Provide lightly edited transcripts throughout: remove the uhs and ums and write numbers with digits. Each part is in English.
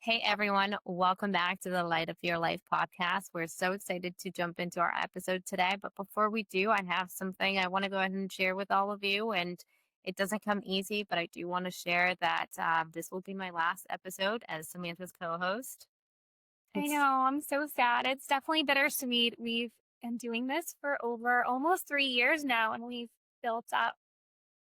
Hey everyone, welcome back to the Light of Your Life podcast. We're so excited to jump into our episode today. But before we do, I have something I want to go ahead and share with all of you. And it doesn't come easy, but I do want to share that this will be my last episode as Samantha's co host. I It's know, I'm so sad. It's definitely bittersweet. We've been doing this for over almost 3 years now, and we've built up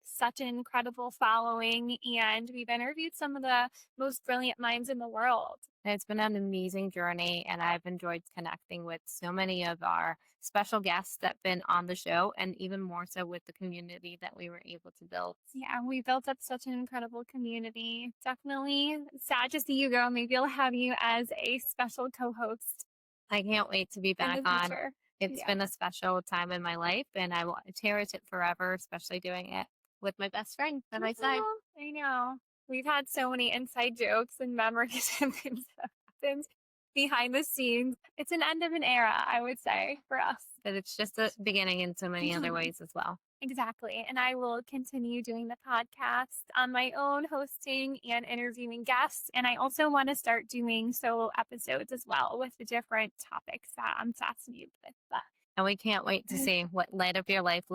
such an incredible following, and we've interviewed some of the most brilliant minds in the world. it's been an amazing journey, and I've enjoyed connecting with so many of our special guests that have been on the show, and even more so with the community that we were able to build. Yeah, we built up such an incredible community. Definitely sad to see you go. Maybe I'll have you as a special co-host I can't wait to be in back the on. future. It's Yeah. been a special time in my life, and I will cherish it forever, especially doing it with my best friend by my side. I know. We've had so many inside jokes and memories and things that happened behind the scenes. It's an end of an era, I would say, for us. But it's just a beginning in so many other Mhm. ways as well. Exactly. And I will continue doing the podcast on my own, hosting and interviewing guests. And I also want to start doing solo episodes as well with the different topics that I'm fascinated with. But And we can't wait to see what Light of Your Life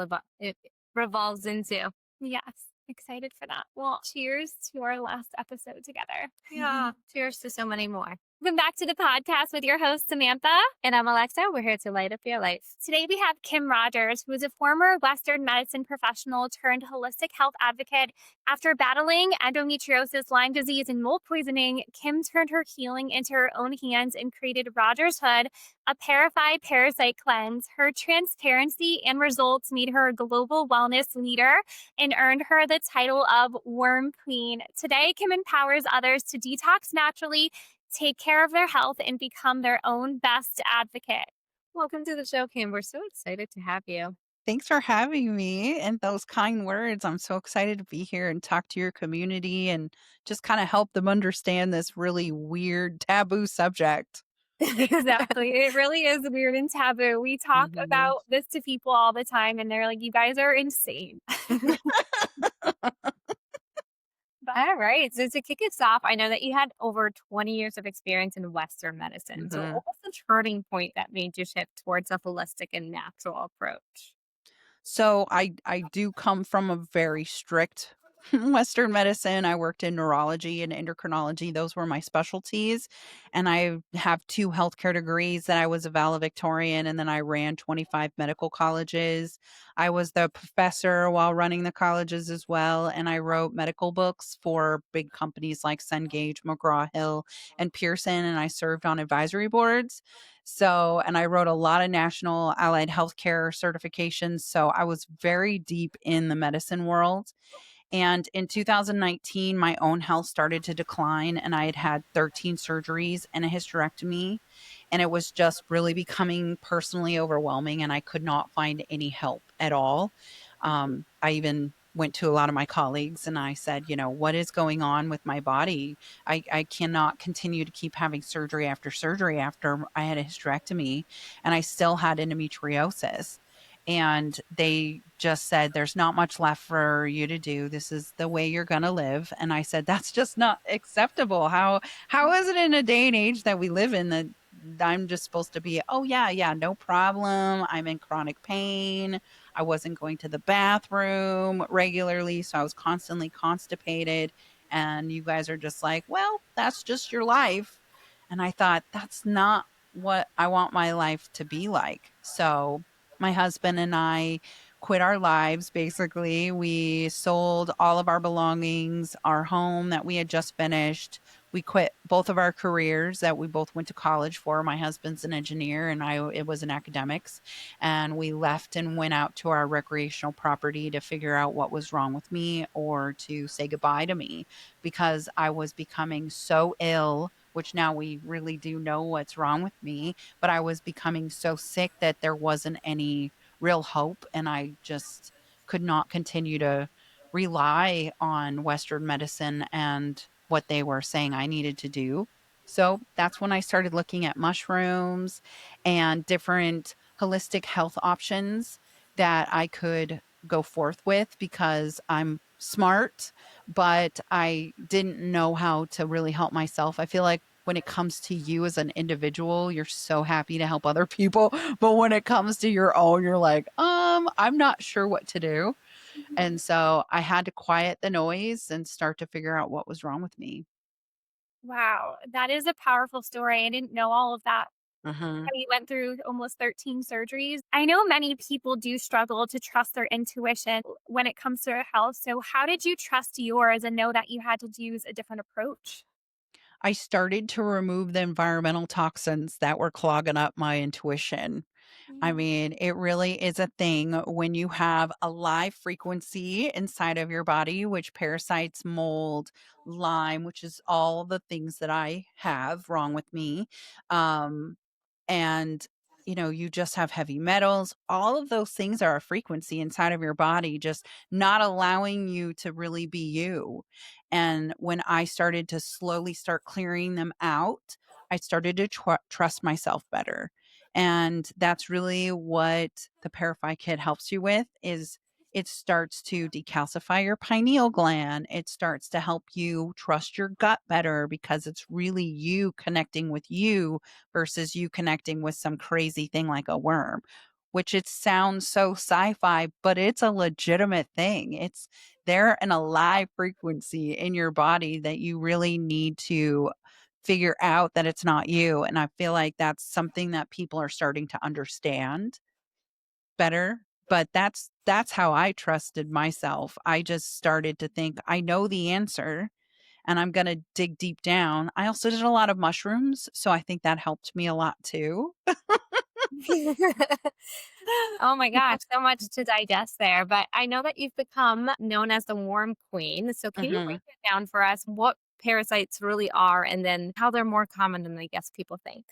it revolves into. yes, excited for that. Well, cheers to our last episode together. Yeah. Cheers to so many more. Welcome back to the podcast with your host, Samantha. And I'm Alexa. We're here to light up your life. Today we have Kim Rogers, who is a former Western medicine professional turned holistic health advocate. After battling endometriosis, Lyme disease, and mold poisoning, Kim turned her healing into her own hands and created RogersHood, a ParaFy Parasite Cleanse. Her transparency and results made her a global wellness leader and earned her the title of Worm Queen. Today, Kim empowers others to detox naturally, take care of their health, and become their own best advocate. Welcome to the show, Kim. We're so excited to have you. Thanks for having me and those kind words. I'm so excited to be here and talk to your community and just kind of help them understand this really weird taboo subject. Exactly. It really is weird and taboo. We talk Mhm. about this to people all the time, and they're like, you guys are insane. But All right. So to kick us off, I know that you had over 20 years of experience in Western medicine. So Mhm. what was the turning point that made you shift towards a holistic and natural approach? So I do come from a very strict Western medicine. I worked in neurology and endocrinology. Those were my specialties. And I have two healthcare degrees that I was a valedictorian and then I ran 25 medical colleges. I was the professor while running the colleges as well. And I wrote medical books for big companies like Cengage, McGraw-Hill, and Pearson. And I served on advisory boards. So, and I wrote a lot of national allied healthcare certifications. So I was very deep in the medicine world. And in 2019, my own health started to decline, and I had had 13 surgeries and a hysterectomy. And it was just really becoming personally overwhelming, and I could not find any help at all. I even went to a lot of my colleagues and I said, what is going on with my body? I cannot continue to keep having surgery after I had a hysterectomy, and I still had endometriosis. And they just said, there's not much left for you to do. This is the way you're going to live. And I said, that's just not acceptable. How is it in a day and age that we live in that I'm just supposed to be, oh, yeah, no problem. I'm in chronic pain. I wasn't going to the bathroom regularly. So I was constantly constipated. And you guys are just like, well, that's just your life. And I thought, that's not what I want my life to be like. So my husband and I quit our lives. Basically, we sold all of our belongings, our home that we had just finished. We quit both of our careers that we both went to college for. My husband's an engineer and it was in academics. And we left and went out to our recreational property to figure out what was wrong with me or to say goodbye to me, because I was becoming so ill, which now we really do know what's wrong with me, but I was becoming so sick that there wasn't any real hope. And I just could not continue to rely on Western medicine and what they were saying I needed to do. So that's when I started looking at mushrooms and different holistic health options that I could go forth with, because I'm smart, but I didn't know how to really help myself. I feel like when it comes to you as an individual, you're so happy to help other people. But when it comes to your own, you're like, I'm not sure what to do. And so I had to quiet the noise and start to figure out what was wrong with me. Wow, that is a powerful story. I didn't know all of that. Mhm. How you went through almost 13 surgeries. I know many people do struggle to trust their intuition when it comes to their health. So, how did you trust yours and know that you had to use a different approach? I started to remove the environmental toxins that were clogging up my intuition. I Mm, mean, it really is a thing when you have a live frequency inside of your body, which parasites, mold, Lyme, which is all the things that I have wrong with me. Um, and you just have heavy metals. All of those things are a frequency inside of your body, just not allowing you to really be you. And when I started to slowly start clearing them out, I started to trust myself better. And that's really what the ParaFy kit helps you with is it starts to decalcify your pineal gland. It starts to help you trust your gut better because it's really you connecting with you versus you connecting with some crazy thing like a worm, which it sounds so sci-fi, but it's a legitimate thing. It's there an alive frequency in your body that you really need to figure out that it's not you. And I feel like that's something that people are starting to understand better. But that's how I trusted myself. I just started to think I know the answer and I'm going to dig deep down. I also did a lot of mushrooms, so I think that helped me a lot too. Oh my gosh, so much to digest there. But I know that you've become known as the worm queen. So can you break Mhm. it down for us what parasites really are and then how they're more common than I guess people think?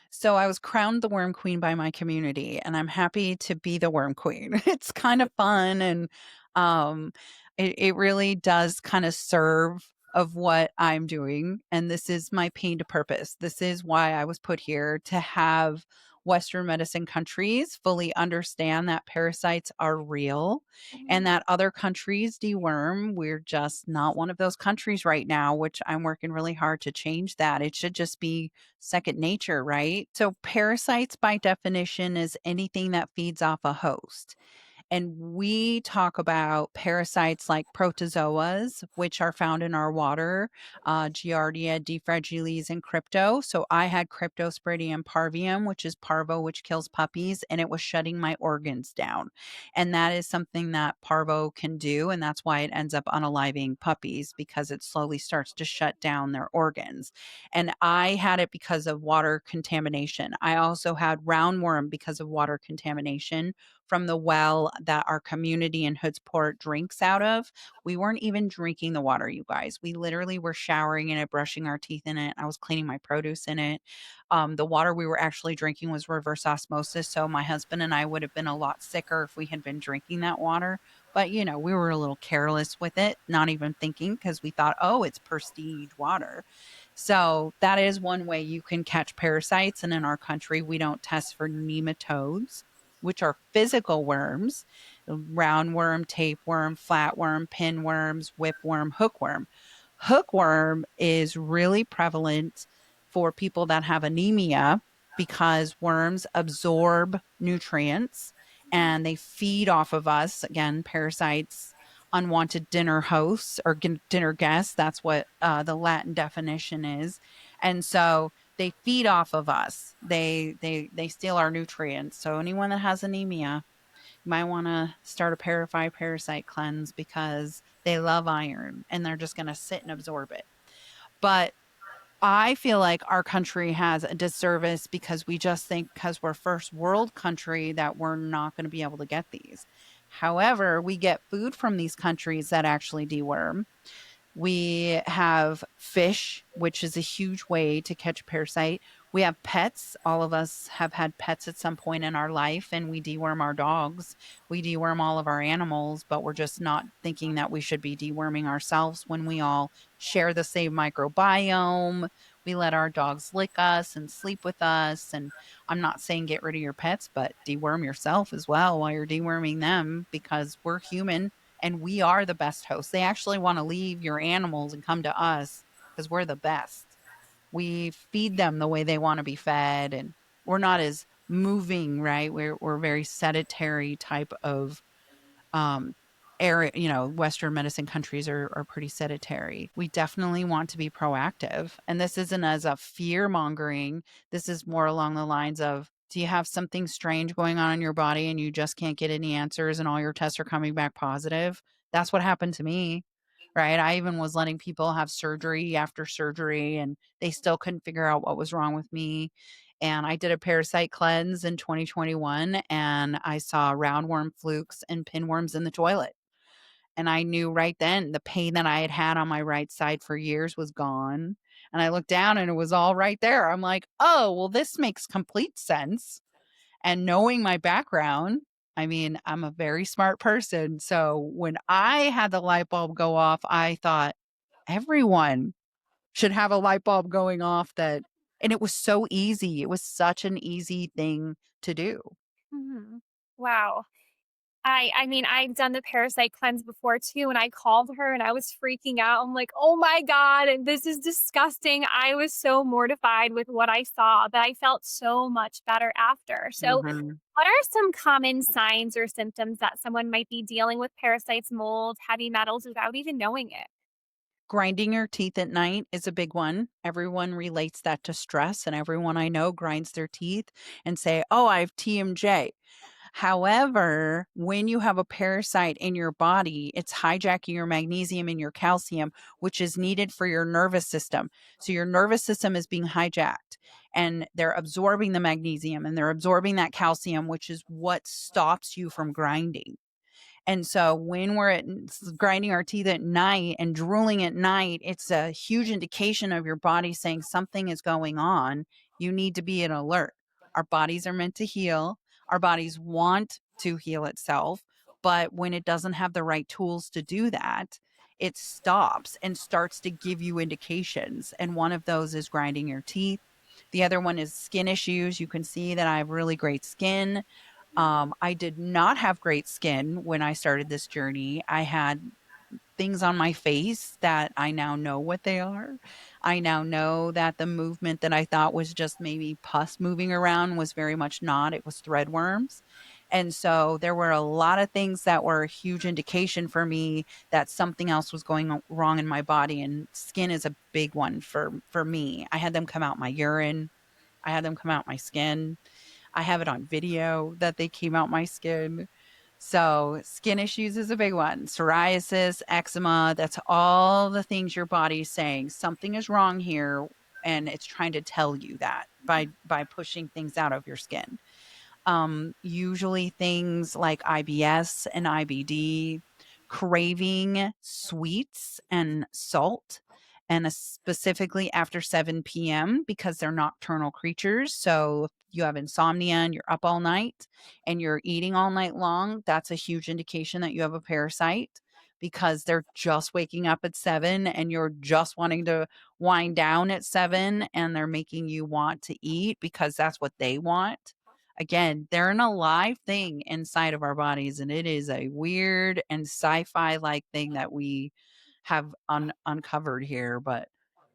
So I was crowned the worm queen by my community, and I'm happy to be the worm queen. It's kind of fun, and um, it really does kind of serve of what I'm doing. And this is my pain to purpose. This is why I was put here to have Western medicine countries fully understand that parasites are real and Mhm. that other countries deworm. We're just not one of those countries right now, which I'm working really hard to change that. It should just be second nature, right? So, parasites by definition is anything that feeds off a host. And we talk about parasites like protozoas, which are found in our water, Giardia, defragilis, and crypto. So I had cryptosporidium parvium, which is parvo, which kills puppies, and it was shutting my organs down. And that is something that parvo can do. And that's why it ends up unaliving puppies because it slowly starts to shut down their organs. And I had it because of water contamination. I also had roundworm because of water contamination from the well that our community in Hoodsport drinks out of. We weren't even drinking the water, you guys. We literally were showering in it, brushing our teeth in it. I was cleaning my produce in it. The water we were actually drinking was reverse osmosis. So my husband and I would have been a lot sicker if we had been drinking that water. But, we were a little careless with it, not even thinking because we thought, oh, it's prestige water. So that is one way you can catch parasites. And in our country, we don't test for nematodes, which are physical worms: roundworm, tapeworm, flatworm, pinworms, whipworm, hookworm. Hookworm is really prevalent for people that have anemia because worms absorb nutrients and they feed off of us. Again, parasites, unwanted dinner hosts or dinner guests. That's what the Latin definition is. And so they feed off of us. They steal our nutrients. So anyone that has anemia, you might want to start a ParaFy Parasite Cleanse because they love iron and they're just going to sit and absorb it. But I feel like our country has a disservice because we just think because we're first world country that we're not going to be able to get these. However, we get food from these countries that actually deworm. We have fish, which is a huge way to catch a parasite. We have pets. All of us have had pets at some point in our life, and we deworm our dogs. We deworm all of our animals, but we're just not thinking that we should be deworming ourselves when we all share the same microbiome. We let our dogs lick us and sleep with us. And I'm not saying get rid of your pets, but deworm yourself as well while you're deworming them because we're human and we are the best hosts. They actually want to leave your animals and come to us because we're the best. We feed them the way they want to be fed, and we're not as moving, right? We're very sedentary type of area. Western medicine countries are pretty sedentary. We definitely want to be proactive, and this isn't as a fear mongering. This is more along the lines of, do you have something strange going on in your body and you just can't get any answers and all your tests are coming back positive? That's what happened to me, right? I even was letting people have surgery after surgery and they still couldn't figure out what was wrong with me. And I did a parasite cleanse in 2021 and I saw roundworm flukes and pinworms in the toilet. And I knew right then the pain that I had had on my right side for years was gone. And I looked down and it was all right there. I'm like, oh, well, this makes complete sense. And knowing my background, I mean, I'm a very smart person. So when I had the light bulb go off, I thought everyone should have a light bulb going off and it was so easy. It was such an easy thing to do. Mhm. Wow. I mean, I've done the parasite cleanse before too, and I called her and I was freaking out. I'm like, "Oh my god, and this is disgusting." I was so mortified with what I saw, but I felt so much better after. So, Mhm. what are some common signs or symptoms that someone might be dealing with parasites, mold, heavy metals without even knowing it? Grinding your teeth at night is a big one. Everyone relates that to stress, and everyone I know grinds their teeth and say, "Oh, I have TMJ." However, when you have a parasite in your body, it's hijacking your magnesium and your calcium, which is needed for your nervous system. So your nervous system is being hijacked and they're absorbing the magnesium and they're absorbing that calcium, which is what stops you from grinding. And so when we're grinding our teeth at night and drooling at night, it's a huge indication of your body saying something is going on. You need to be in alert. Our bodies are meant to heal. Our bodies want to heal itself. But when it doesn't have the right tools to do that, it stops and starts to give you indications. And one of those is grinding your teeth. The other one is skin issues. You can see that I have really great skin. I did not have great skin when I started this journey. I had things on my face that I now know what they are. I now know that the movement that I thought was just maybe pus moving around was very much not. It was thread worms. And so there were a lot of things that were a huge indication for me that something else was going wrong in my body. And skin is a big one for me. I had them come out my urine. I had them come out my skin. I have it on video that they came out my skin. So, skin issues is a big one. Psoriasis, eczema, that's all the things your body's saying something is wrong here and it's trying to tell you that by pushing things out of your skin. Usually things like IBS and IBD, craving sweets and salt, and specifically after 7 p.m. because they're nocturnal creatures. So if you have insomnia and you're up all night and you're eating all night long, that's a huge indication that you have a parasite because they're just waking up at 7 and you're just wanting to wind down at 7 and they're making you want to eat because that's what they want. Again, they're an alive thing inside of our bodies, and it is a weird and sci-fi like thing that we have uncovered here, but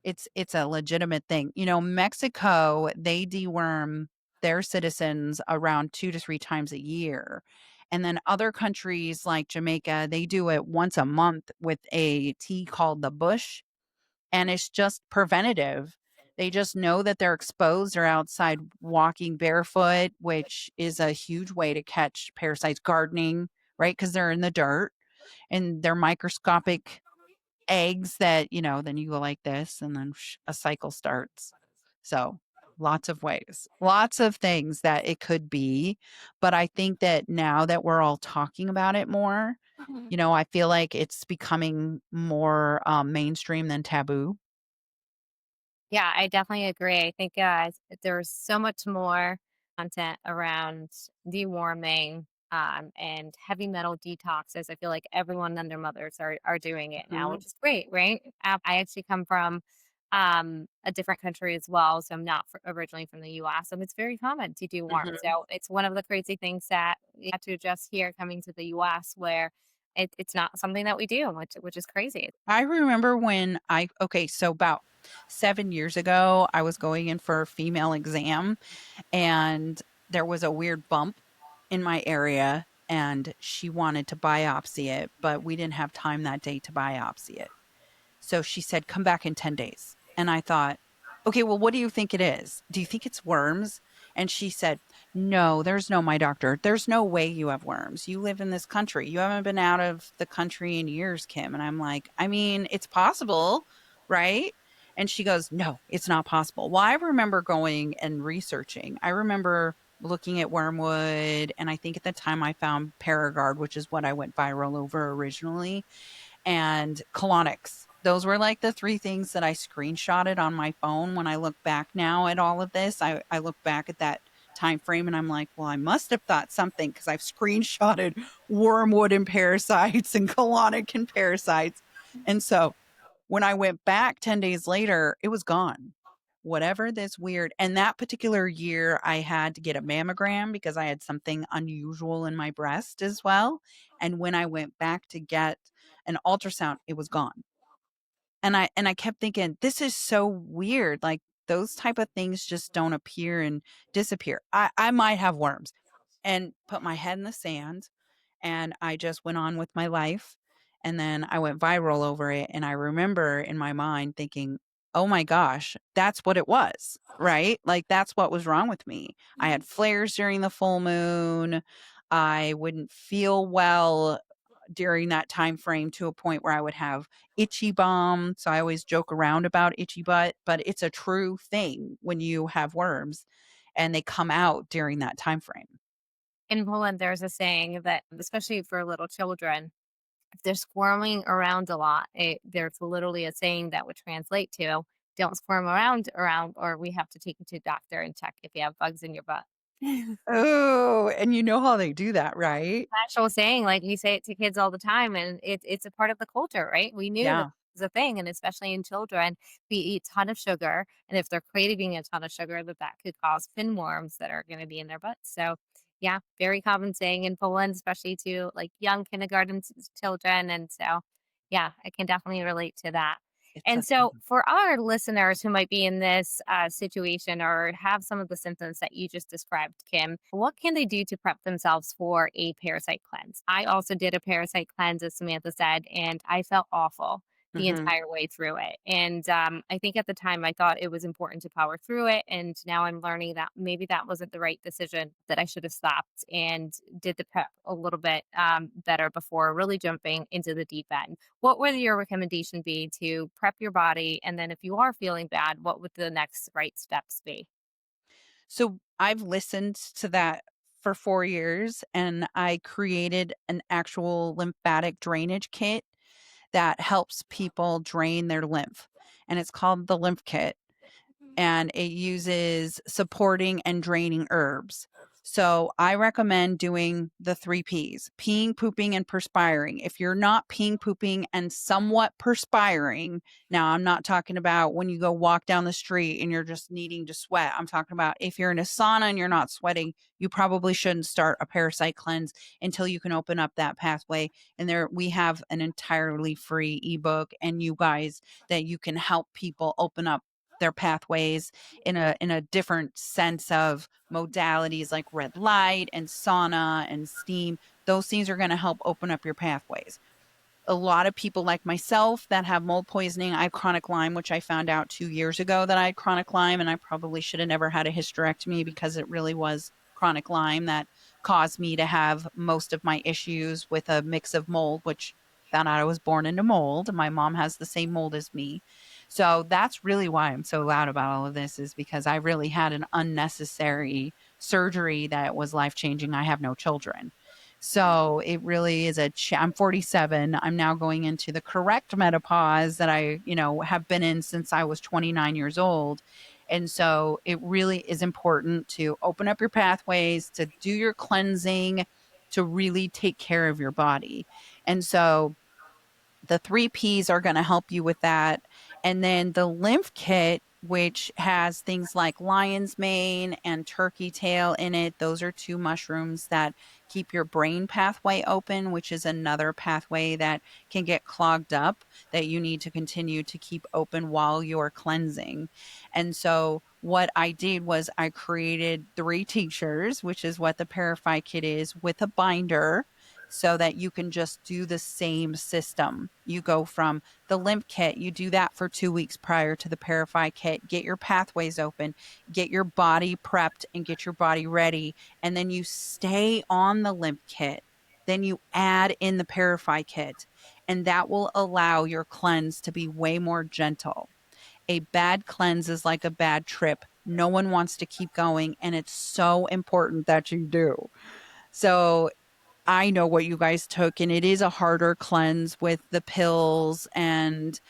it's a legitimate thing. Mexico, they deworm their citizens around 2 to 3 times a year. And then other countries like Jamaica, they do it once a month with a tea called the bush, and it's just preventative. They just know that they're exposed. They're outside walking barefoot, which is a huge way to catch parasites. Gardening, right? Because they're in the dirt and they're microscopic eggs that, then you go like this and then a cycle starts. So lots of ways, lots of things that it could be. But I think that now that we're all talking about it more, Mhm. I feel like it's becoming more mainstream than taboo. Yeah, I definitely agree. I think there's so much more content around deworming and heavy metal detoxes. I feel like everyone and their mothers are doing it now, Mhm, which is great, right? I actually come from a different country as well, so I'm not originally from the U.S. and it's very common to deworm. mhm. So it's one of the crazy things that we have to adjust here coming to the U.S. where it's not something that we do, which is crazy. I remember when okay, so about 7 years ago, I was going in for a female exam, and there was a weird bump in my area, and she wanted to biopsy it, but we didn't have time that day to biopsy it. So she said, "Come back in 10 days." And I thought, "Okay, well, what do you think it is? Do you think it's worms?" And she said, "No, there's no, my doctor. There's no way you have worms. You live in this country. You haven't been out of the country in years, Kim." And I'm like, "I mean, it's possible, right?" And she goes, "No, it's not possible." Well, I remember going and researching. I remember looking at wormwood, and I think at the time I found Paragard, which is what I went viral over originally, and colonics. Those were like the three things that I screenshotted on my phone. When I look back now at all of this, I look back at that time frame and I'm like, well, I must have thought something because I've screenshotted wormwood and parasites and colonic and parasites. And so when I went back 10 days later, it was gone. Whatever this weird, and that particular year, I had to get a mammogram because I had something unusual in my breast as well. And when I went back to get an ultrasound, it was gone. And I kept thinking, this is so weird. Like those type of things just don't appear and disappear. I might have worms, and put my head in the sand, and I just went on with my life. And then I went viral over it. And I remember in my mind thinking, oh my gosh, that's what it was, right? Like that's what was wrong with me. I had flares during the full moon. I wouldn't feel well during that time frame to a point where I would have itchy bum. So I always joke around about itchy butt, but it's a true thing when you have worms and they come out during that time frame. In Poland, there's a saying that, especially for little children, if they're squirming around a lot, there's literally a saying that would translate to, "Don't squirm around, or we have to take you to the doctor and check if you have bugs in your butt." Oh, and you know how they do that, right? Actual saying, like, we say it to kids all the time, and it's a part of the culture, right? We knew that Yeah, was a thing, and especially in children, we eat a ton of sugar, and if they're craving a ton of sugar, that could cause pinworms that are gonna be in their butts. So, yeah, very common saying in Poland, especially to, like, young kindergarten children, and so, yeah, I can definitely relate to that. it's a And so, thing. for our listeners who might be in this situation or have some of the symptoms that you just described, Kim, what can they do to prep themselves for a parasite cleanse? I also did a parasite cleanse, as Samantha said, and I felt awful the Mhm. entire way through it. And I think at the time I thought it was important to power through it. And now I'm learning that maybe that wasn't the right decision, that I should have stopped and did the prep a little bit better before really jumping into the deep end. What would your recommendation be to prep your body? And then if you are feeling bad, what would the next right steps be? So I've listened to that for 4 years, and I created an actual lymphatic drainage kit that helps people drain their lymph, and it's called the lymph kit. And it uses supporting and draining herbs. So I recommend doing the three P's: peeing, pooping, and perspiring. If you're not peeing, pooping, and somewhat perspiring, now I'm not talking about when you go walk down the street and you're just needing to sweat. I'm talking about if you're in a sauna and you're not sweating, you probably shouldn't start a parasite cleanse until you can open up that pathway. And there we have an entirely free ebook, and you guys, that you can help people open up their pathways in a different sense of modalities like red light and sauna and steam. Those things are going to help open up your pathways. A lot of people like myself that have mold poisoning, I have chronic Lyme, which I found out 2 years ago that I had chronic Lyme, and I probably should have never had a hysterectomy because it really was chronic Lyme that caused me to have most of my issues with a mix of mold, which found out I was born into mold. My mom has the same mold as me. So that's really why I'm so loud about all of this, is because I really had an unnecessary surgery that was life changing. I have no children. So it really is I'm 47. I'm now going into the correct menopause that I, have been in since I was 29 years old. And so it really is important to open up your pathways, to do your cleansing, to really take care of your body. And so the three P's are going to help you with that. And then the lymph kit, which has things like lion's mane and turkey tail in it. Those are two mushrooms that keep your brain pathway open, which is another pathway that can get clogged up that you need to continue to keep open while you're cleansing. And so what I did was I created 3 tinctures, which is what the ParaFy kit is, with a binder so that you can just do the same system. You go from the lymph kit, you do that for 2 weeks prior to the ParaFy kit, get your pathways open, get your body prepped and get your body ready. And then you stay on the lymph kit. Then you add in the ParaFy kit, and that will allow your cleanse to be way more gentle. A bad cleanse is like a bad trip. No one wants to keep going, and it's so important that you do. So I know what you guys took, and it is a harder cleanse with the pills, and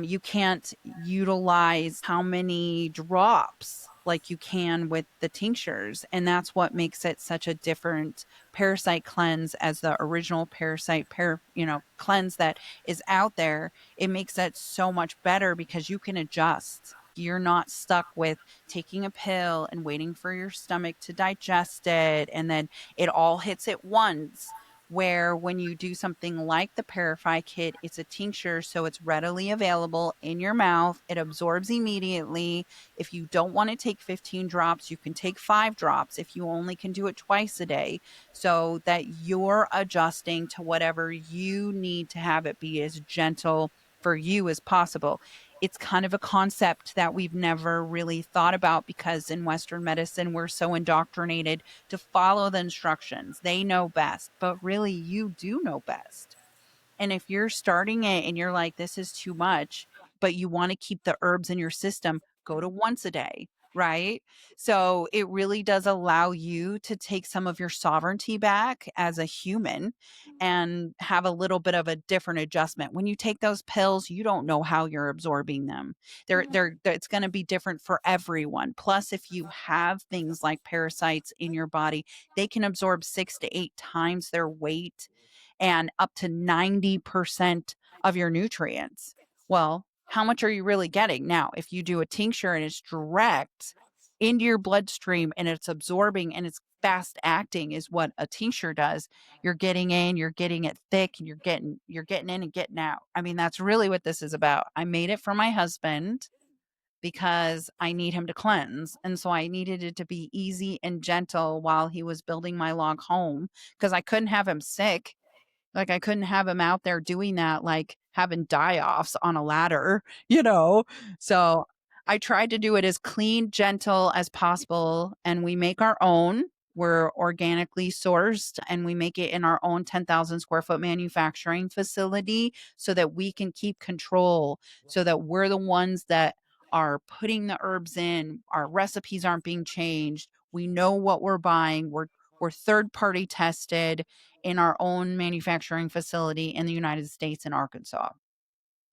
you can't utilize how many drops like you can with the tinctures. And that's what makes it such a different parasite cleanse as the original parasite cleanse that is out there. It makes it so much better because you can adjust. You're not stuck with taking a pill and waiting for your stomach to digest it, and then it all hits at once. Where when you do something like the ParaFy kit, it's a tincture, so it's readily available in your mouth. It absorbs immediately. If you don't want to take 15 drops, you can take 5 drops if you only can do it twice a day, so that you're adjusting to whatever you need to have it be as gentle for you as possible. It's kind of a concept that we've never really thought about because in Western medicine, we're so indoctrinated to follow the instructions. They know best, but really you do know best. And if you're starting it and you're like, this is too much, but you want to keep the herbs in your system, go to once a day, right? So it really does allow you to take some of your sovereignty back as a human and have a little bit of a different adjustment. When you take those pills, you don't know how you're absorbing them. It's going to be different for everyone. Plus, if you have things like parasites in your body, they can absorb 6 to 8 times their weight and up to 90% of your nutrients. Well, how much are you really getting? Now, if you do a tincture and it's direct into your bloodstream and it's absorbing and it's fast acting is what a tincture does. You're getting in, you're getting it thick, and you're getting in and getting out. I mean, that's really what this is about. I made it for my husband because I need him to cleanse. And so I needed it to be easy and gentle while he was building my log home because I couldn't have him sick. Like, I couldn't have him out there doing that, like having die-offs on a ladder, you know? So I tried to do it as clean, gentle as possible. And we make our own. We're organically sourced and we make it in our own 10,000 square foot manufacturing facility so that we can keep control, so that we're the ones that are putting the herbs in. Our recipes aren't being changed. We know what we're buying. We're third party tested in our own manufacturing facility in the United States in Arkansas.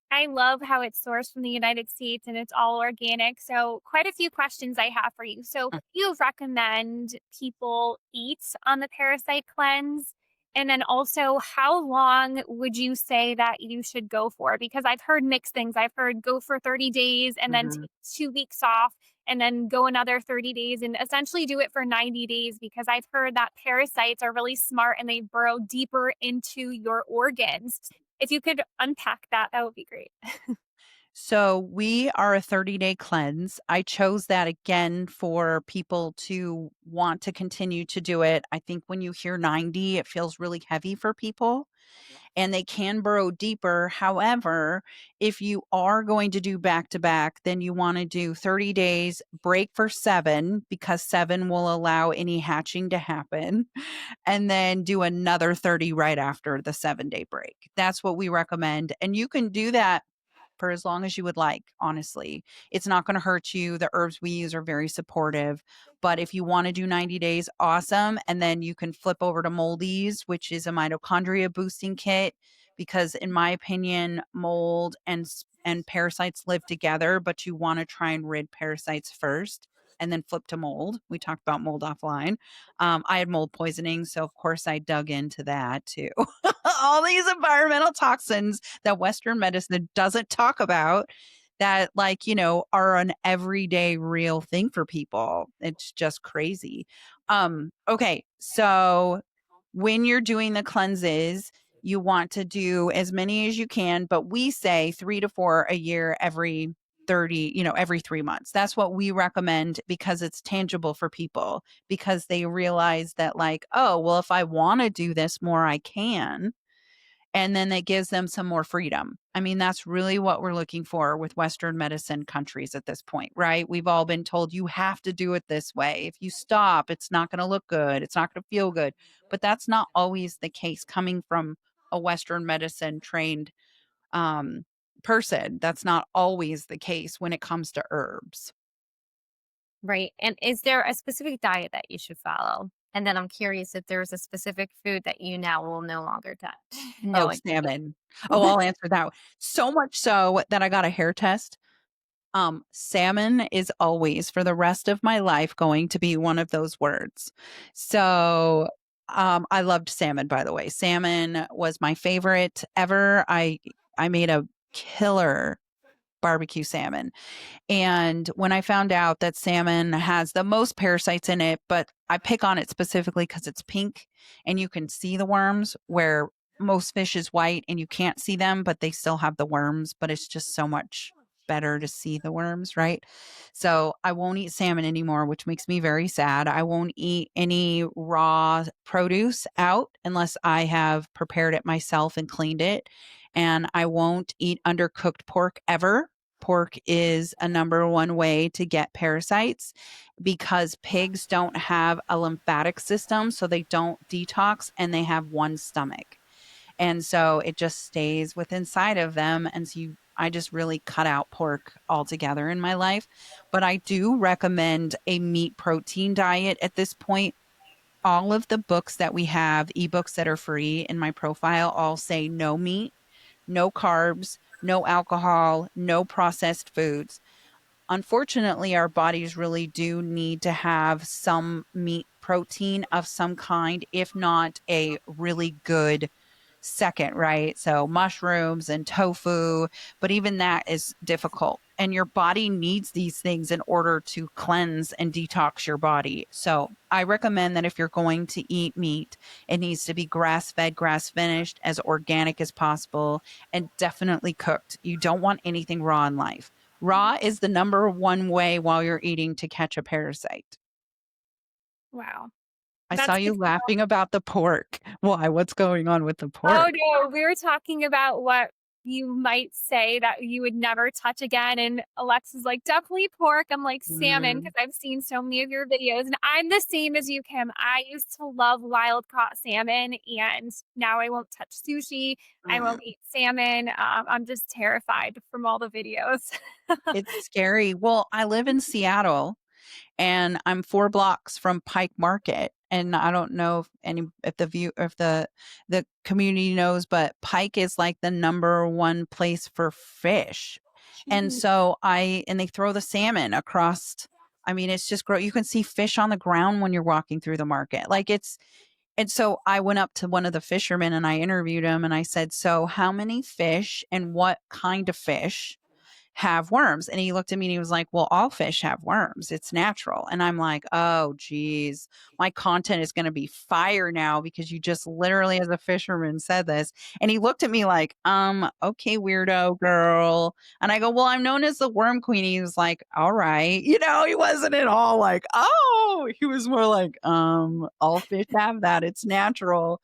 I love how it's sourced from the United States and it's all organic. So, quite a few questions I have for you. So, Mm. do you recommend people eat on the parasite cleanse? And then also, how long would you say that you should go for? Because I've heard mixed things. I've heard go for 30 days and then Mhm. take 2 weeks off and then go another 30 days and essentially do it for 90 days because I've heard that parasites are really smart and they burrow deeper into your organs. If you could unpack that, that would be great. So we are a 30-day cleanse. I chose that again for people to want to continue to do it. I think when you hear 90, it feels really heavy for people and they can burrow deeper. However, if you are going to do back to back, then you want to do 30 days, break for 7 because 7 will allow any hatching to happen, and then do another 30 right after the 7-day break. That's what we recommend. And you can do that for as long as you would like, honestly. It's not going to hurt you. The herbs we use are very supportive. But if you want to do 90 days, awesome. And then you can flip over to Moldies, which is a mitochondria boosting kit, because in my opinion, mold and parasites live together, but you want to try and rid parasites first and then flip to mold. We talked about mold offline. I had mold poisoning, so of course I dug into that too. All these environmental toxins that Western medicine doesn't talk about that, like, are an everyday real thing for people. It's just crazy. Okay. So when you're doing the cleanses, you want to do as many as you can, but we say 3 to 4 a year every 30, every 3 months. That's what we recommend because it's tangible for people, because they realize that, like, oh, well, if I want to do this more, I can. And then it gives them some more freedom. I mean, that's really what we're looking for with Western medicine countries at this point, right? We've all been told you have to do it this way. If you stop, it's not going to look good. It's not going to feel good. But that's not always the case coming from a Western medicine trained um, person. That's not always the case when it comes to herbs. Right. And is there a specific diet that you should follow? And then I'm curious if there's a specific food that you now will no longer touch, Oh, knowing. salmon. Oh, I'll answer that. So much so that I got a hair test. Salmon is always for the rest of my life going to be one of those words. So, I loved salmon, by the way. Salmon was my favorite ever. I made a killer barbecue salmon. And when I found out that salmon has the most parasites in it, but I pick on it specifically because it's pink and you can see the worms, where most fish is white and you can't see them, but they still have the worms, but it's just so much better to see the worms, right? So I won't eat salmon anymore, which makes me very sad. I won't eat any raw produce out unless I have prepared it myself and cleaned it. And I won't eat undercooked pork ever. Pork is a number one way to get parasites because pigs don't have a lymphatic system, so they don't detox and they have one stomach. And so it just stays with inside of them. And so I just really cut out pork altogether in my life. But I do recommend a meat protein diet at this point. All of the books that we have, ebooks that are free in my profile, all say no meat, no carbs, no alcohol, no processed foods. Unfortunately, our bodies really do need to have some meat protein of some kind, if not a really good second, right? So mushrooms and tofu, but even that is difficult. And your body needs these things in order to cleanse and detox your body. So I recommend that if you're going to eat meat, it needs to be grass fed, grass finished, as organic as possible, and definitely cooked. You don't want anything raw in life. Raw is the number one way while you're eating to catch a parasite. Wow. I saw That's you good. laughing about the pork. Why? What's going on with the Oh, pork? no, we were talking about what you might say that you would never touch again, and Alexa's like, "Definitely pork." I'm like, "Salmon," Mm. because 'cause I've seen so many of your videos, and I'm the same as you, Kim. I used to love wild caught salmon, and now I won't touch sushi. I Mm. won't eat salmon. I'm just terrified from all the videos. It's scary. Well, I live in Seattle and I'm 4 blocks from Pike Market. And I don't know if the community knows, but Pike is like the number one place for fish. And Jeez. so and they throw the salmon across. I mean, it's just you can see fish on the ground when you're walking through the market. And so I went up to one of the fishermen and I interviewed him and I said, "So how many fish and what kind of fish have worms?" And he looked at me and he was like, "Well, all fish have worms. It's natural." And I'm like, "Oh, geez, my content is going to be fire now because you just literally, as a fisherman, said this." And he looked at me like, okay, weirdo girl." And I go, "Well, I'm known as the worm queen." He was like, "All right." He wasn't at all like, "Oh," he was more like, all fish have that. It's natural."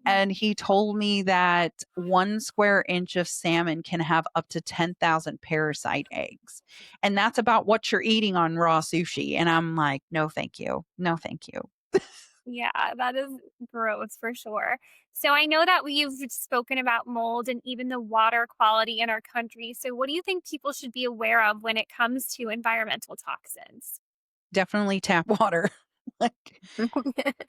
And he told me that 1 square inch of salmon can have up to 10,000 parasite eggs. And that's about what you're eating on raw sushi. And I'm like, no, thank you. No, thank you. Yeah, that is gross for sure. So I know that we've spoken about mold and even the water quality in our country. So what do you think people should be aware of when it comes to environmental toxins? Definitely tap water. Like,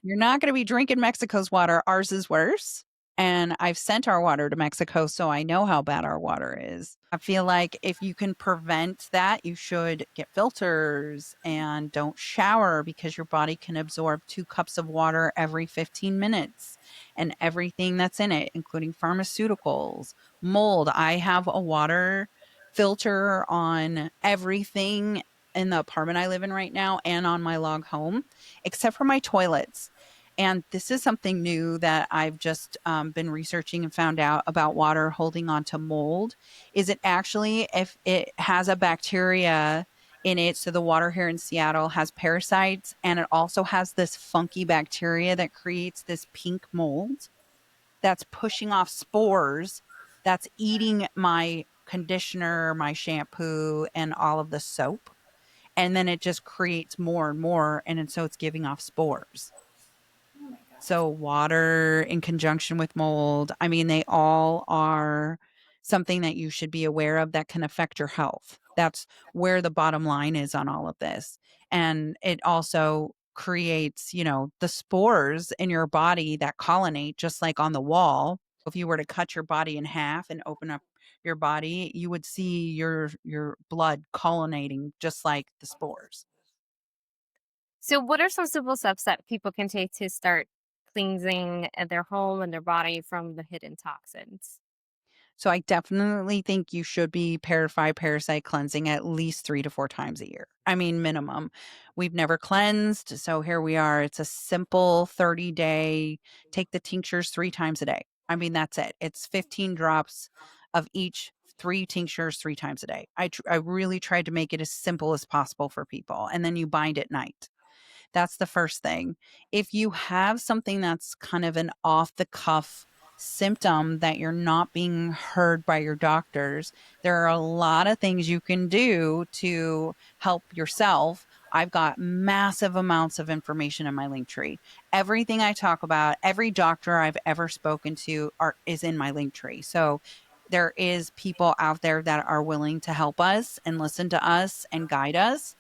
you're not going to be drinking Mexico's water. Ours is worse. And I've sent our water to Mexico, so I know how bad our water is. I feel like if you can prevent that, you should get filters and don't shower because your body can absorb 2 cups of water every 15 minutes and everything that's in it, including pharmaceuticals, mold. I have a water filter on everything in the apartment I live in right now and on my log home, except for my toilets. And this is something new that I've just been researching and found out about water holding on to mold. Is it actually, if it has a bacteria in it, so the water here in Seattle has parasites, and it also has this funky bacteria that creates this pink mold that's pushing off spores, that's eating my conditioner, my shampoo, and all of the soap. And then it just creates more and more. And so it's giving off spores. Oh my gosh. So water in conjunction with mold, I mean, they all are something that you should be aware of that can affect your health. That's where the bottom line is on all of this. And it also creates, the spores in your body that colonate just like on the wall. If you were to cut your body in half and open up your body, you would see your blood colonating just like the spores. So, what are some simple steps that people can take to start cleansing their home and their body from the hidden toxins? So I definitely think you should be ParaFy Parasite cleansing at least 3 to 4 times a year. I mean, minimum. We've never cleansed, so here we are. It's a simple 30-day, take the tinctures 3 times a day. I mean, that's it. It's 15 drops of each, 3 tinctures 3 times a day. I really tried to make it as simple as possible for people, and then you bind at night. That's the first thing. If you have something that's kind of an off the cuff symptom that you're not being heard by your doctors, there are a lot of things you can do to help yourself. I've got massive amounts of information in my link tree. Everything I talk about, every doctor I've ever spoken to is in my link tree. So there is people out there that are willing to help us and listen to us and guide us.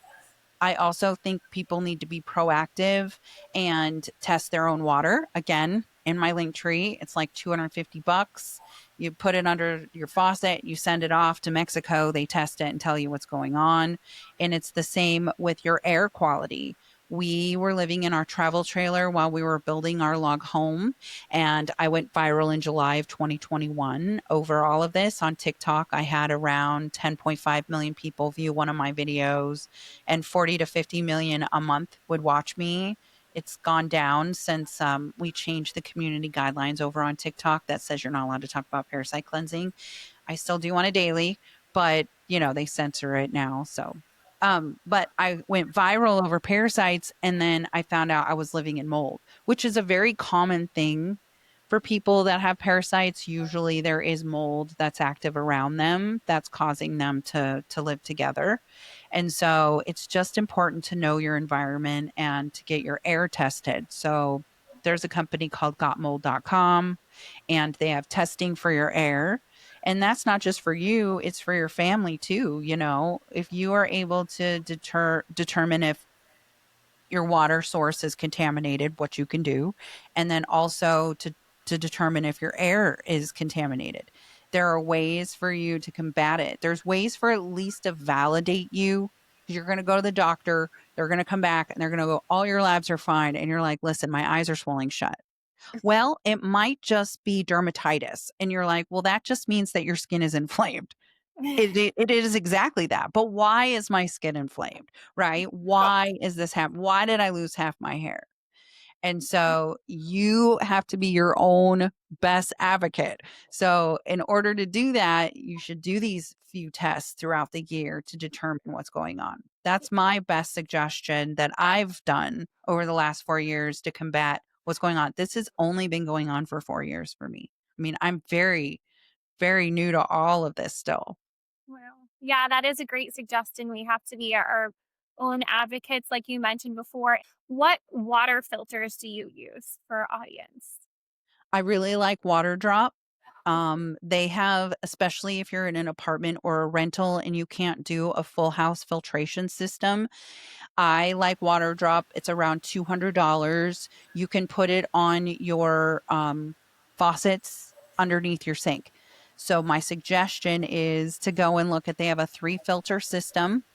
I also think people need to be proactive and test their own water. Again, in my link tree, it's like $250. You put it under your faucet, you send it off to Mexico, they test it and tell you what's going on. And it's the same with your air quality. We were living in our travel trailer while we were building our log home, and I went viral in July of 2021 over all of this on TikTok. I had around 10.5 million people view one of my videos, and 40 to 50 million a month would watch me. It's gone down since we changed the community guidelines over on TikTok that says you're not allowed to talk about parasite cleansing. I still do on a daily, but they censor it now. So, but I went viral over parasites, and then I found out I was living in mold, which is a very common thing for people that have parasites. Usually there is mold that's active around them that's causing them to live together. And so it's just important to know your environment and to get your air tested. So there's a company called gotmold.com, and they have testing for your air. And that's not just for you, it's for your family too. If you are able to determine if your water source is contaminated, what you can do, and then also to determine if your air is contaminated. There are ways for you to combat it. There's ways for at least to validate you. You're going to go to the doctor, they're going to come back and they're going to go, all your labs are fine. And you're like, listen, my eyes are swelling shut. Well, it might just be dermatitis. And you're like, well, that just means that your skin is inflamed. It is exactly that. But why is my skin inflamed? Right? Why is this happening? Why did I lose half my hair? And so you have to be your own best advocate. So in order to do that, you should do these few tests throughout the year to determine what's going on. That's my best suggestion that I've done over the last 4 years to combat what's going on. This has only been going on for 4 years for me. I mean, I'm very, very new to all of this still. Wow. Yeah, that is a great suggestion. We have to be our own advocates, like you mentioned before. What water filters do you use for our audience? I really like Water Drop. They have, especially if you're in an apartment or a rental and you can't do a full house filtration system, I like Water Drop. It's around $200. You can put it on your faucets underneath your sink. So my suggestion is to go and look at, they have a 3 filter system.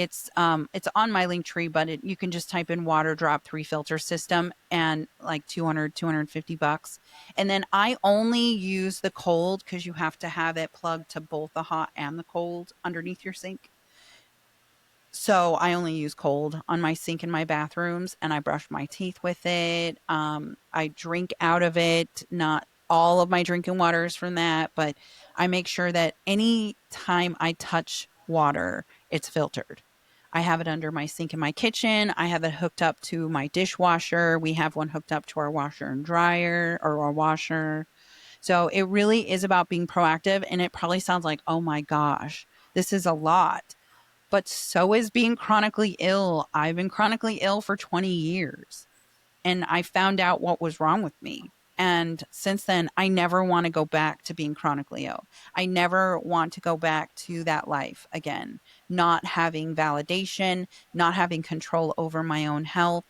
It's on my link tree, but you can just type in water drop 3 filter system and like 250 bucks. And then I only use the cold because you have to have it plugged to both the hot and the cold underneath your sink. So I only use cold on my sink in my bathrooms, and I brush my teeth with it. I drink out of it. Not all of my drinking water is from that, but I make sure that any time I touch water, it's filtered. I have it under my sink in my kitchen. I have it hooked up to my dishwasher. We have one hooked up to our washer and dryer, or our washer. So it really is about being proactive. And it probably sounds like, oh my gosh, this is a lot, but so is being chronically ill. I've been chronically ill for 20 years, and I found out what was wrong with me. And since then, I never want to go back to being chronically ill. I never want to go back to that life again, not having validation, not having control over my own health.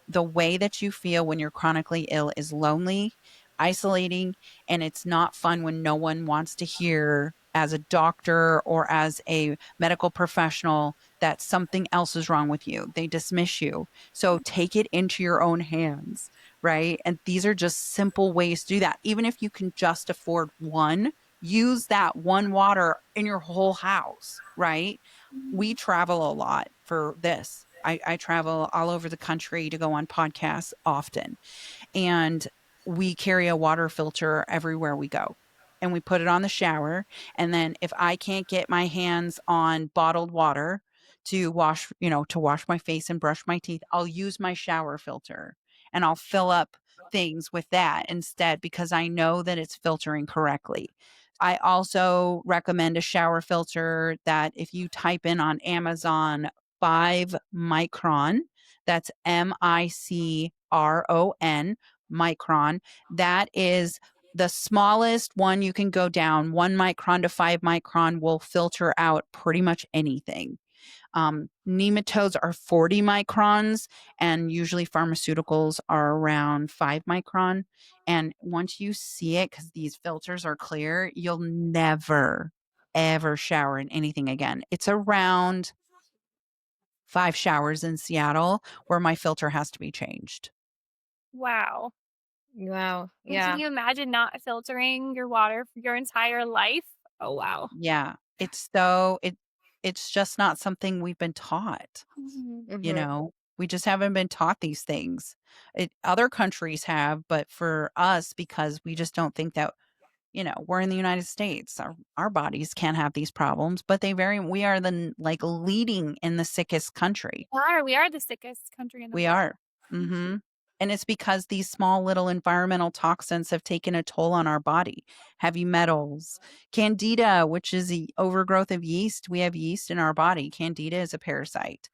The way that you feel when you're chronically ill is lonely, isolating, and it's not fun when no one wants to hear, as a doctor or as a medical professional, that something else is wrong with you. They dismiss you. So take it into your own hands, right? And these are just simple ways to do that. Even if you can just afford one, use that one water in your whole house, right? We travel a lot for this. I travel all over the country to go on podcasts often. And we carry a water filter everywhere we go. And we put it on the shower. And then if I can't get my hands on bottled water to wash, to wash my face and brush my teeth, I'll use my shower filter and I'll fill up things with that instead, because I know that it's filtering correctly. I also recommend a shower filter that if you type in on Amazon 5 micron, that's micron, that is the smallest one you can go down. 1 micron to 5 micron will filter out pretty much anything. Nematodes are 40 microns, and usually pharmaceuticals are around 5 micron. And once you see it, because these filters are clear, you'll never, ever shower in anything again. It's around 5 showers in Seattle where my filter has to be changed. Wow. Wow. And can Yeah. you imagine not filtering your water for your entire life? Oh, wow. Yeah. It's just not something we've been taught. Hmm. We just haven't been taught these things. Other countries have, but for us, because we just don't think that, we're in the United States, our bodies can't have these problems, but we are like leading in the sickest country. We are the sickest country in the We world. are. Hmm. And it's because these small little environmental toxins have taken a toll on our body. Heavy metals, candida, which is the overgrowth of yeast. We have yeast in our body. Candida is a parasite.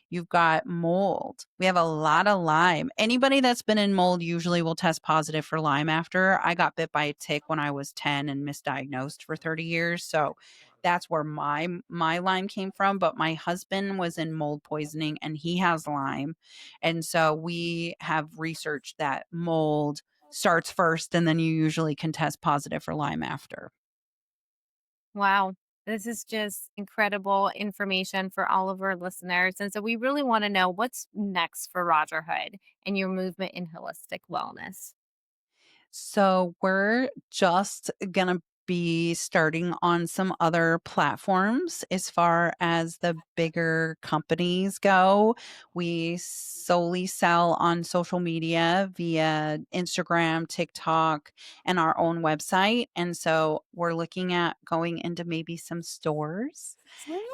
You've got mold. We have a lot of Lyme. Anybody that's been in mold usually will test positive for Lyme after. I got bit by a tick when I was 10 and misdiagnosed for 30 years. So that's where my Lyme came from. But my husband was in mold poisoning and he has Lyme. And so we have researched that mold starts first, and then you usually can test positive for Lyme after. Wow. This is just incredible information for all of our listeners. And so we really want to know what's next for RogersHood and your movement in holistic wellness. So we're just going to be starting on some other platforms as far as the bigger companies go. We solely sell on social media via Instagram, TikTok, and our own website. And so we're looking at going into maybe some stores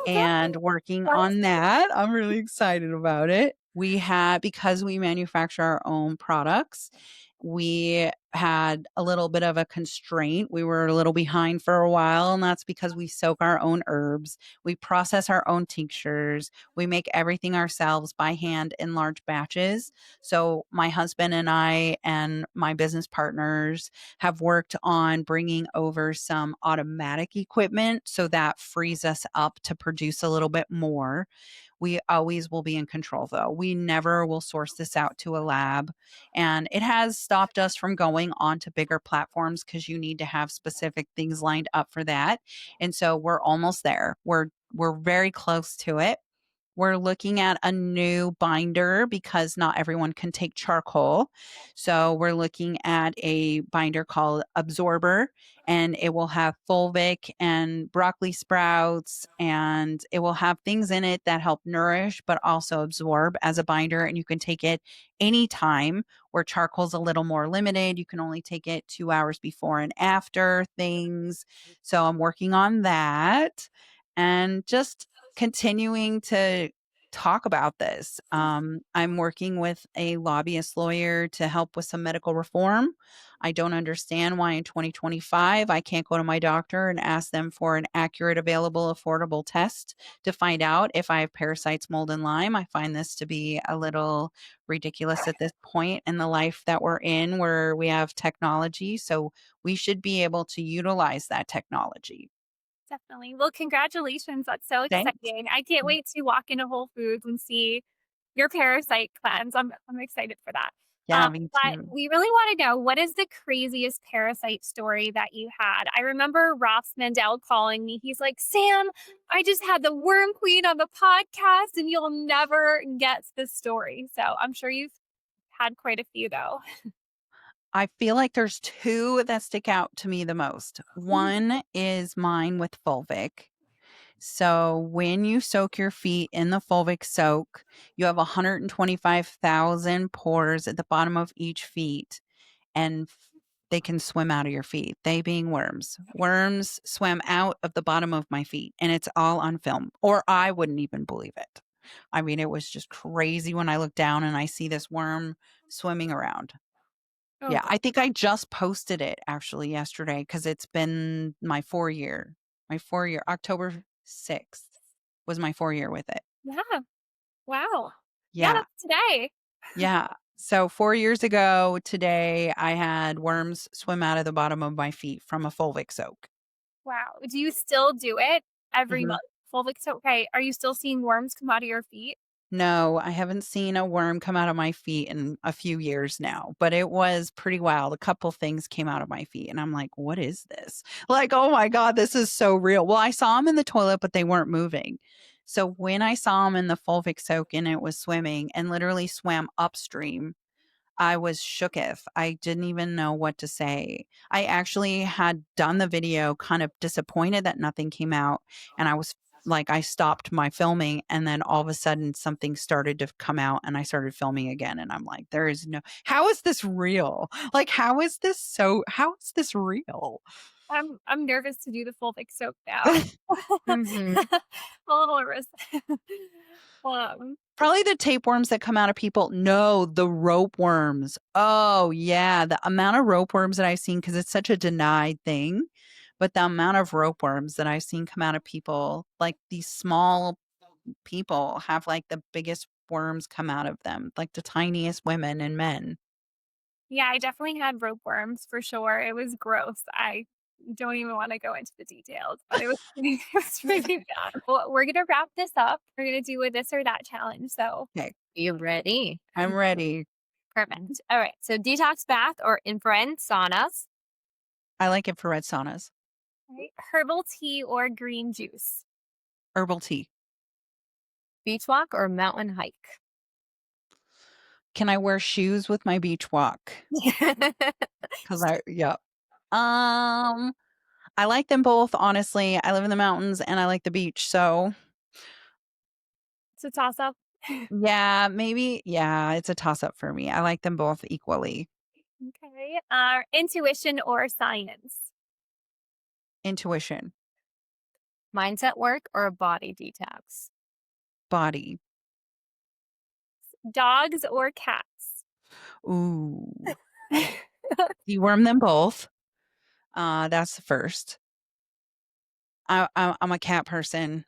and working on that. I'm really excited about it. Because we manufacture our own products, we had a little bit of a constraint. We were a little behind for a while, and that's because we soak our own herbs. We process our own tinctures. We make everything ourselves by hand in large batches. So my husband and I and my business partners have worked on bringing over some automatic equipment so that frees us up to produce a little bit more. We always will be in control, though. We never will source this out to a lab. And it has stopped us from going on to bigger platforms because you need to have specific things lined up for that. And so we're almost there. We're very close to it. We're looking at a new binder because not everyone can take charcoal. So we're looking at a binder called Absorber, and it will have fulvic and broccoli sprouts, and it will have things in it that help nourish but also absorb as a binder. And you can take it anytime, where charcoal's a little more limited. You can only take it 2 hours before and after things. So I'm working on that and just continuing to talk about this. I'm working with a lobbyist lawyer to help with some medical reform. I don't understand why in 2025 I can't go to my doctor and ask them for an accurate, available, affordable test to find out if I have parasites, mold, and Lyme. I find this to be a little ridiculous at this point in the life that we're in, where we have technology. So we should be able to utilize that technology. Definitely. Well, congratulations. That's so Thanks. exciting. I can't wait to walk into Whole Foods and see your parasite cleanse. I'm excited for that. Yeah, me But too. we really want to know, what is the craziest parasite story that you had? I remember Ross Mandel calling me. He's like, Sam, I just had the worm queen on the podcast and you'll never guess the story. So I'm sure you've had quite a few though. I feel like there's two that stick out to me the most. One is mine with fulvic. So when you soak your feet in the fulvic soak, you have 125,000 pores at the bottom of each feet, and they can swim out of your feet. They being worms. Worms swam out of the bottom of my feet, and it's all on film, or I wouldn't even believe it. I mean, it was just crazy when I look down and I see this worm swimming around. Oh Yeah, God. I think I just posted it actually yesterday because it's been my 4 year, October 6th was my 4 year with it. Yeah. Wow. Yeah, Yeah, that's today. yeah. So 4 years ago today, I had worms swim out of the bottom of my feet from a fulvic soak. Wow. Do you still do it every Mhm. month? Fulvic soak. Okay. Are you still seeing worms come out of your feet? No, I haven't seen a worm come out of my feet in a few years now, but it was pretty wild. A couple things came out of my feet, and I'm like, what is this? Like, oh my God, this is so real. Well, I saw them in the toilet, but they weren't moving. So when I saw them in the fulvic soak and it was swimming and literally swam upstream, I was shooketh. I didn't even know what to say. I actually had done the video kind of disappointed that nothing came out. And I was like, I stopped my filming. And then all of a sudden, something started to come out and I started filming again. And I'm like, there is no, how is this real? Like, how is this real? I'm nervous to do the fulvic soak now. Hmm. I'm a little nervous. um, Probably the tapeworms that come out of people. No, the rope worms. Oh, yeah. The amount of rope worms that I've seen, because it's such a denied thing, but the amount of rope worms that I've seen come out of people, like these small people have like the biggest worms come out of them, like the tiniest women and men. yeah, I definitely had rope worms for sure. It was gross. I don't even want to go into the details, but it was it was really bad. Well, we're gonna wrap this up. We're gonna do a this or that challenge. So, Okay, You ready? I'm ready. Perfect. All right. So detox bath or infrared saunas, I like infrared saunas, right, herbal tea or green juice. herbal tea. beach walk or mountain hike. Can I wear shoes with my beach walk? Because yeah. Um, I like them both, honestly. I live in the mountains and I like the beach. So, It's a toss up. yeah, maybe. Yeah, it's a toss up for me. I like them both equally. Okay. Intuition or science. Intuition, Mindset work or a body detox. body. Dogs or cats. Ooh. Deworm them both. That's the first. I'm a cat person.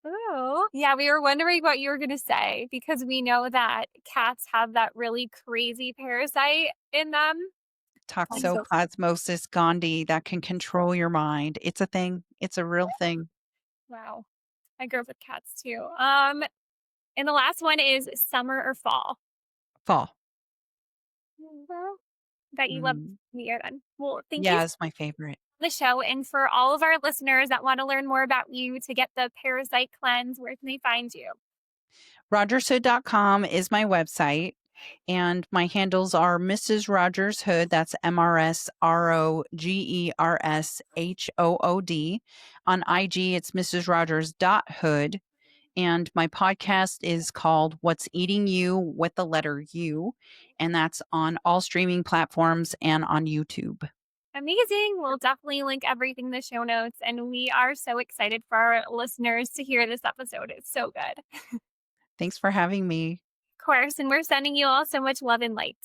Oh, yeah, we were wondering what you were going to say because we know that cats have that really crazy parasite in them. So, Toxoplasmosis gondii that can control your mind. It's a thing. It's a real thing. wow. I grew up with cats too. And the last one is summer or fall. Fall. Well, that you love Mm. the air then. Well, thank you. Yeah, it's my favorite. the show. And for all of our listeners that want to learn more about you to get the Parasite Cleanse, where can they find you? RogersHood.com is my website, and my handles are Mrs. Rogers Hood. That's MRSROGERSHOOD. On IG, it's Mrs. Rogers.Hood. And my podcast is called What's Eating You with the letter U. And that's on all streaming platforms and on YouTube. Amazing. We'll definitely link everything in the show notes. And we are so excited for our listeners to hear this episode. It's so good. Thanks for having me. Of course. And we're sending you all so much love and light.